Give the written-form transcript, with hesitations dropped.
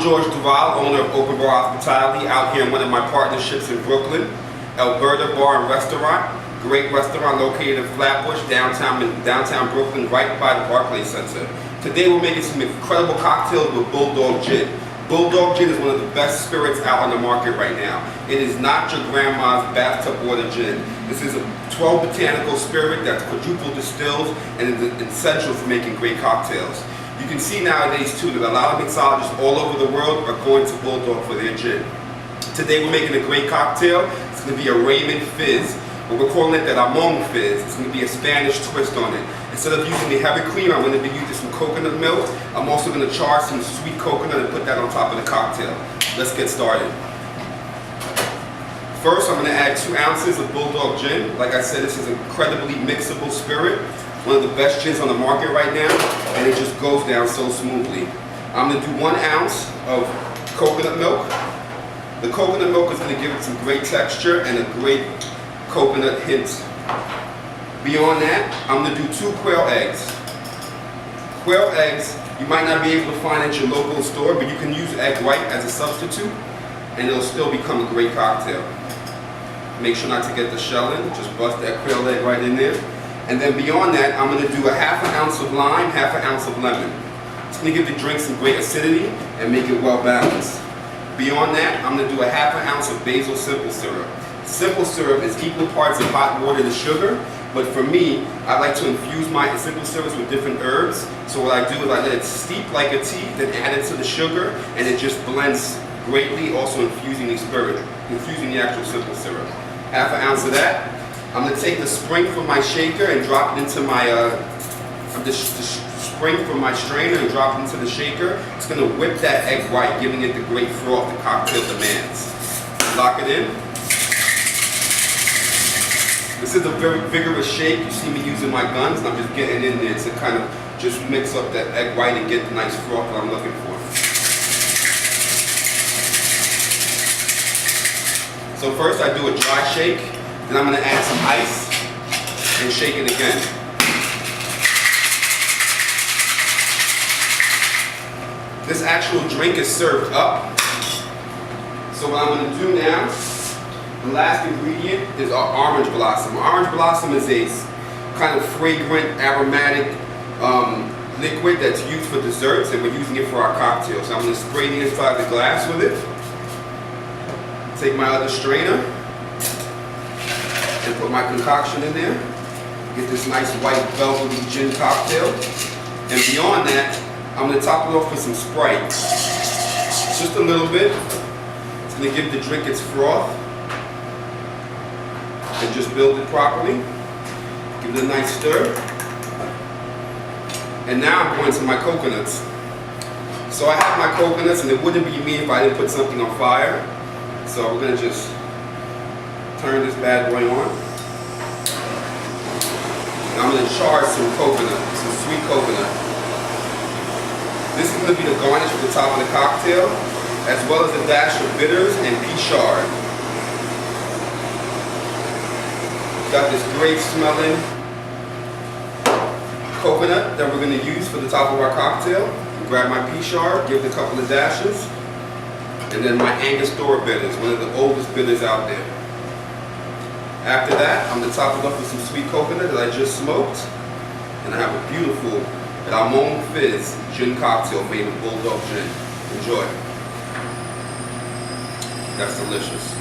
I'm George Duval, owner of Open Bar Hospitality, out here in one of my partnerships in Brooklyn, Elberta Bar and Restaurant. Great restaurant located in Flatbush, downtown Brooklyn, right by the Barclays Center. Today we're making some incredible cocktails with BULLDOG gin. BULLDOG gin is one of the best spirits out on the market right now. It is not your grandma's bathtub water gin. This is a 12 botanical spirit that's quadruple distilled and is essential for making great cocktails. You can see nowadays too that a lot of mixologists all over the world are going to BULLDOG for their gin. Today we're making a great cocktail. It's going to be a Ramón Fizz, but we're calling it the Ramón Fizz. It's going to be a Spanish twist on it. Instead of using the heavy cream, I'm going to be using some coconut milk. I'm also going to char some sweet coconut and put that on top of the cocktail. Let's get started. First, I'm going to add 2 ounces of BULLDOG gin. Like I said, this is an incredibly mixable spirit. One of the best gins on the market right now, and it just goes down so smoothly. I'm going to do 1 ounce of coconut milk. The coconut milk is going to give it some great texture and a great coconut hint. Beyond that, I'm going to do 2 quail eggs. Quail eggs, you might not be able to find at your local store, but you can use egg white as a substitute, and it'll still become a great cocktail. Make sure not to get the shell in, just bust that quail egg right in there. And then beyond that, I'm going to do a ½ ounce of lime, ½ ounce of lemon. It's going to give the drink some great acidity and make it well balanced. Beyond that, I'm going to do a ½ ounce of basil simple syrup. Simple syrup is equal parts of hot water to sugar, but for me, I like to infuse my simple syrups with different herbs. So what I do is I let it steep like a tea, then add it to the sugar, and it just blends greatly, also infusing the actual simple syrup. ½ ounce of that. I'm going to take the spring from my shaker and drop it into my, the spring from my strainer and drop it into the shaker. It's going to whip that egg white, giving it the great froth the cocktail demands. Lock it in. This is a very vigorous shake. You see me using my guns, and I'm just getting in there to kind of just mix up that egg white and get the nice froth that I'm looking for. So first I do a dry shake. Then I'm going to add some ice and shake it again. This actual drink is served up. So what I'm going to do now, the last ingredient is our orange blossom. Orange blossom is a kind of fragrant, aromatic liquid that's used for desserts, and we're using it for our cocktails. So I'm going to spray the inside of the glass with it. Take my other strainer and put my concoction in there. Get this nice white velvety gin cocktail. And beyond that, I'm going to top it off with some Sprite. Just a little bit. It's going to give the drink its froth. And just build it properly. Give it a nice stir. And now I'm going to my coconuts. So I have my coconuts, and it wouldn't be me if I didn't put something on fire. So we're going to just turn this bad boy on. And I'm going to char some coconut, some sweet coconut. This is going to be the garnish for the top of the cocktail, as well as a dash of bitters and pea chard. Got this great smelling coconut that we're going to use for the top of our cocktail. Grab my pea chard, give it a couple of dashes, and then my Angostura bitters, one of the oldest bitters out there. After that, I'm going to top it up with some sweet coconut that I just smoked, and I have a beautiful Ramón Fizz gin cocktail made of BULLDOG gin. Enjoy. That's delicious.